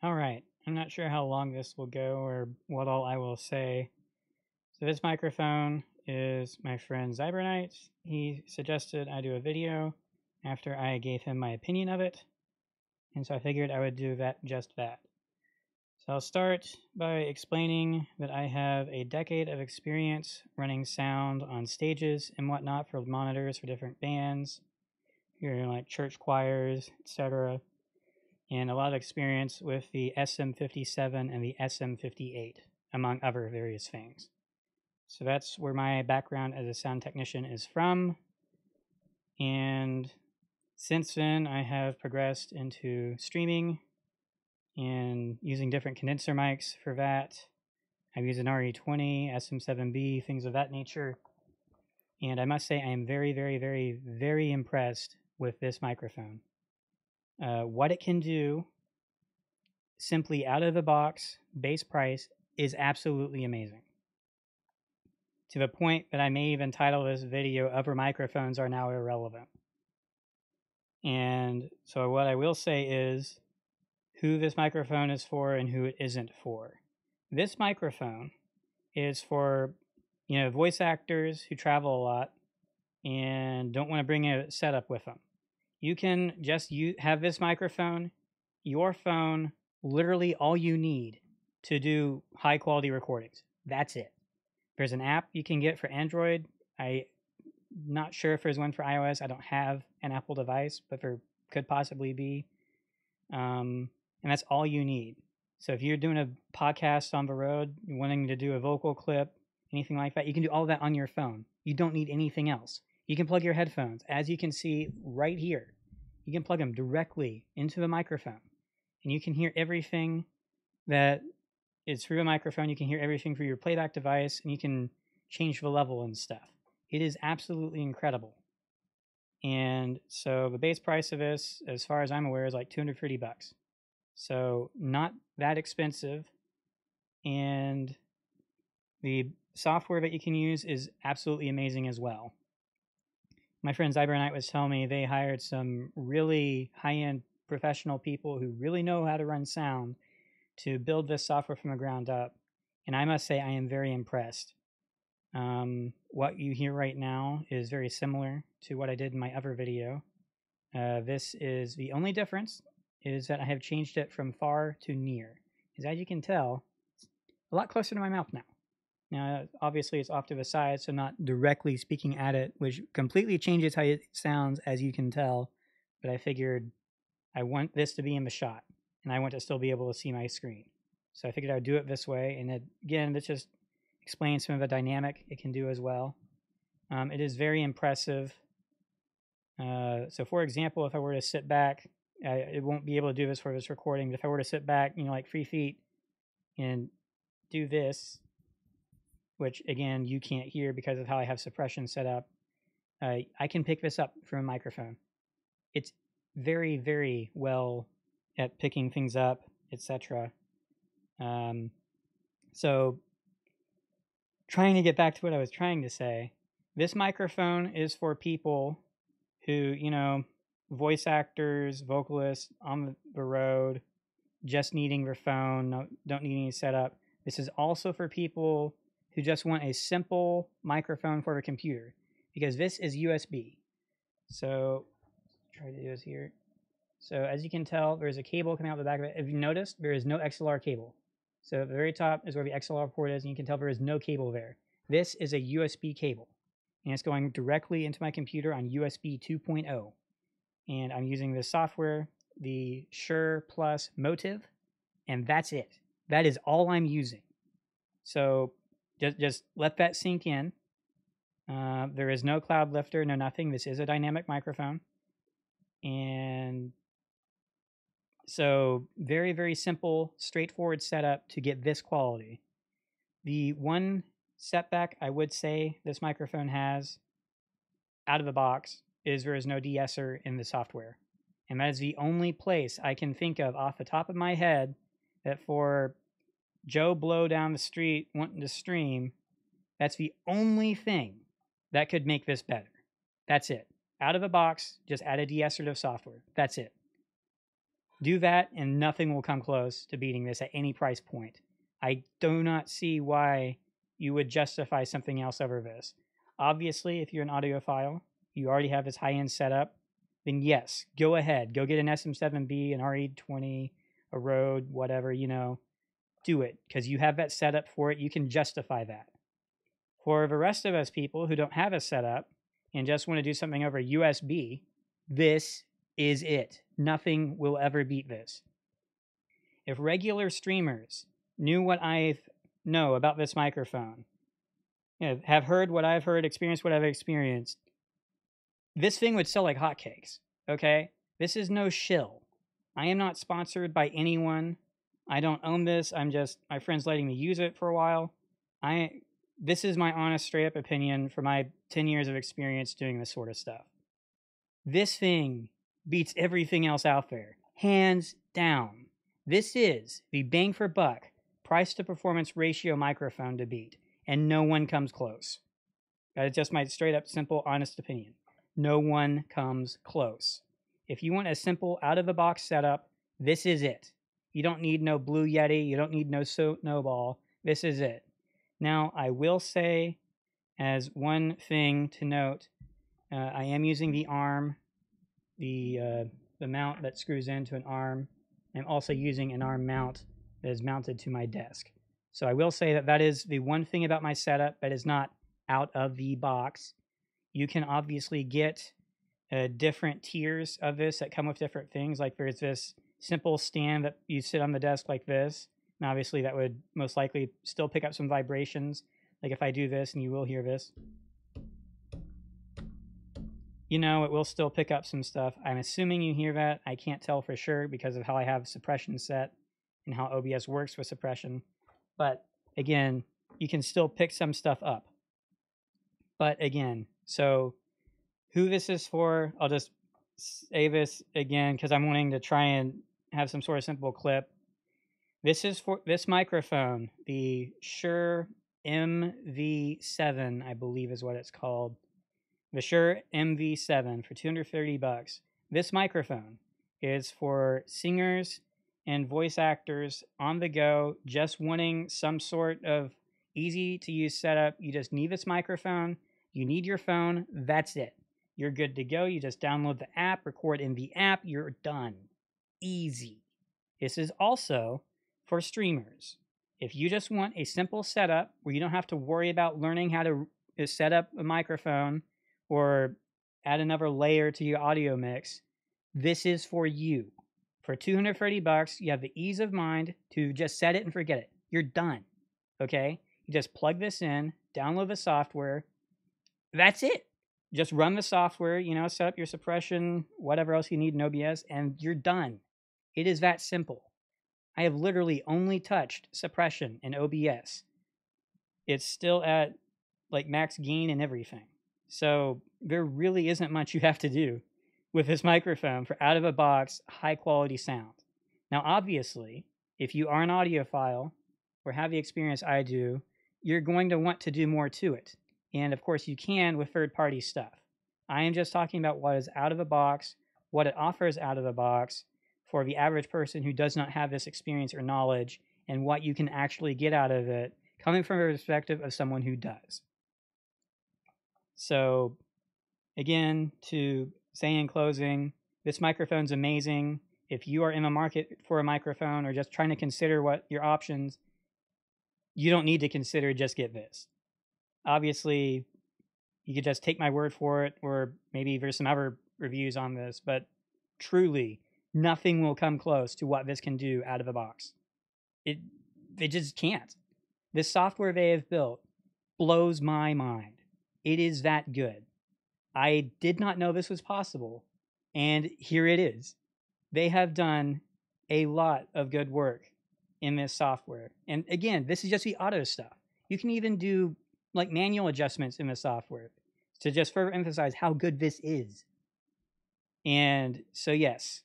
All right. I'm not sure how long this will go or what all I will say. So this microphone is my friend Zybernite. He suggested I do a video after I gave him my opinion of it. And so I figured I would do just that. So I'll start by explaining that I have a decade of experience running sound on stages and whatnot for monitors for different bands, here like church choirs, etc., and a lot of experience with the SM57 and the SM58, among other various things. So that's where my background as a sound technician is from. And since then, I have progressed into streaming and using different condenser mics for that. I've used an RE20, SM7B, things of that nature. And I must say, I am very, very, very, very impressed with this microphone. What it can do, simply out of the box, base price, is absolutely amazing. To the point that I may even title this video, Other Microphones Are Now Irrelevant. And so what I will say is who this microphone is for and who it isn't for. This microphone is for, voice actors who travel a lot and don't want to bring a setup with them. You can just have this microphone, your phone, literally all you need to do high quality recordings. That's it. There's an app you can get for Android. I'm not sure if there's one for iOS. I don't have an Apple device, but there could possibly be. And that's all you need. So if you're doing a podcast on the road, you're wanting to do a vocal clip, anything like that, you can do all that on your phone. You don't need anything else. You can plug your headphones, as you can see right here. You can plug them directly into the microphone, and you can hear everything that is through a microphone. You can hear everything through your playback device, and you can change the level and stuff. It is absolutely incredible. And so the base price of this, as far as I'm aware, is like $230. So not that expensive. And the software that you can use is absolutely amazing as well. My friend Zybernite was telling me they hired some really high-end professional people who really know how to run sound to build this software from the ground up. And I must say I am very impressed. What you hear right now is very similar to what I did in my other video. This is the only difference is that I have changed it from far to near. As you can tell, it's a lot closer to my mouth now. Now, obviously, it's off to the side, so not directly speaking at it, which completely changes how it sounds, as you can tell. But I figured I want this to be in the shot, and I want to still be able to see my screen. So I figured I would do it this way, and again, this just explains some of the dynamic it can do as well. It is very impressive. So for example, if I were to sit back, it won't be able to do this for this recording, but if I were to sit back, like 3 feet and do this, which again, you can't hear because of how I have suppression set up, I can pick this up from a microphone. It's very, very well at picking things up, etc. So trying to get back to what I was trying to say, this microphone is for people who, voice actors, vocalists on the road, just needing their phone, don't need any setup. This is also for people who just want a simple microphone for a computer, because this is USB. So try to do this here. So as you can tell, there's a cable coming out the back of it. If you noticed, there is no XLR cable. So at the very top is where the XLR port is, and you can tell there is no cable there. This is a USB cable, and it's going directly into my computer on USB 2.0. And I'm using this software, the ShurePlus MOTIV, and that's it. That is all I'm using. So just let that sink in. There is no cloud lifter, no nothing. This is a dynamic microphone. And so very, very simple, straightforward setup to get this quality. The one setback I would say this microphone has out of the box is there is no de-esser in the software. And that is the only place I can think of off the top of my head that for Joe Blow down the street wanting to stream, that's the only thing that could make this better. That's it. Out of the box, just add a de-esser to software. That's it. Do that, and nothing will come close to beating this at any price point. I do not see why you would justify something else over this. Obviously, if you're an audiophile, you already have this high-end setup, then yes, go ahead. Go get an SM7B, an RE20, a Rode, whatever, do it, because you have that setup for it. You can justify that. For the rest of us people who don't have a setup and just want to do something over USB, this is it. Nothing will ever beat this. If regular streamers knew what I know about this microphone, have heard what I've heard, experienced what I've experienced, this thing would sell like hotcakes, okay? This is no shill. I am not sponsored by anyone. I don't own this. I'm just, my friend's letting me use it for a while. This is my honest, straight-up opinion for my 10 years of experience doing this sort of stuff. This thing beats everything else out there, hands down. This is the bang for buck, price to performance ratio microphone to beat, and no one comes close. That is just my straight-up, simple, honest opinion. No one comes close. If you want a simple, out-of-the-box setup, this is it. You don't need no Blue Yeti. You don't need no Snowball. This is it. Now, I will say, as one thing to note, I am using the arm, the mount that screws into an arm. I'm also using an arm mount that is mounted to my desk. So I will say that that is the one thing about my setup that is not out of the box. You can obviously get different tiers of this that come with different things. Like there's this simple stand that you sit on the desk like this. And obviously that would most likely still pick up some vibrations. Like if I do this, and you will hear this, it will still pick up some stuff. I'm assuming you hear that. I can't tell for sure because of how I have suppression set and how OBS works with suppression. But again, you can still pick some stuff up. But again, so who this is for, I'll just say this again because I'm wanting to try and have some sort of simple clip. This is for this microphone, the Shure MV7, I believe is what it's called. The Shure MV7 for $230. This microphone is for singers and voice actors on the go, just wanting some sort of easy to use setup. You just need this microphone. You need your phone. That's it. You're good to go. You just download the app, record in the app. You're done. Easy. This is also for streamers. If you just want a simple setup where you don't have to worry about learning how to set up a microphone or add another layer to your audio mix, this is for you. For $230, you have the ease of mind to just set it and forget it. You're done. Okay? You just plug this in, download the software. That's it. Just run the software, set up your suppression, whatever else you need in OBS, and you're done. It is that simple. I have literally only touched suppression in OBS. It's still at like max gain and everything. So there really isn't much you have to do with this microphone for out-of-the-box, high-quality sound. Now, obviously, if you are an audiophile or have the experience I do, you're going to want to do more to it. And, of course, you can with third-party stuff. I am just talking about what is out of the box, what it offers out of the box for the average person who does not have this experience or knowledge, and what you can actually get out of it, coming from a perspective of someone who does. So, again, to say in closing, this microphone's amazing. If you are in the market for a microphone or just trying to consider what your options, you don't need to consider just get this. Obviously, you could just take my word for it, or maybe there's some other reviews on this, but truly, nothing will come close to what this can do out of the box. It just can't. This software they have built blows my mind. It is that good. I did not know this was possible, and here it is. They have done a lot of good work in this software. And again, this is just the auto stuff. You can even do like manual adjustments in the software to just further emphasize how good this is. And so yes,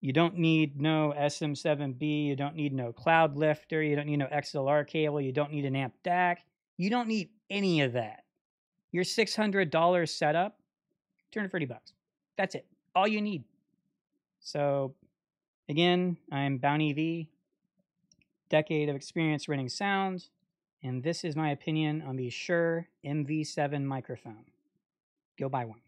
you don't need no SM7B, you don't need no cloud lifter, you don't need no XLR cable, you don't need an amp DAC, you don't need any of that. Your $600 setup, $230. That's it. All you need. So Again, I'm BountyV, decade of experience running sound, and this is my opinion on the Shure MV7 microphone. Go buy one.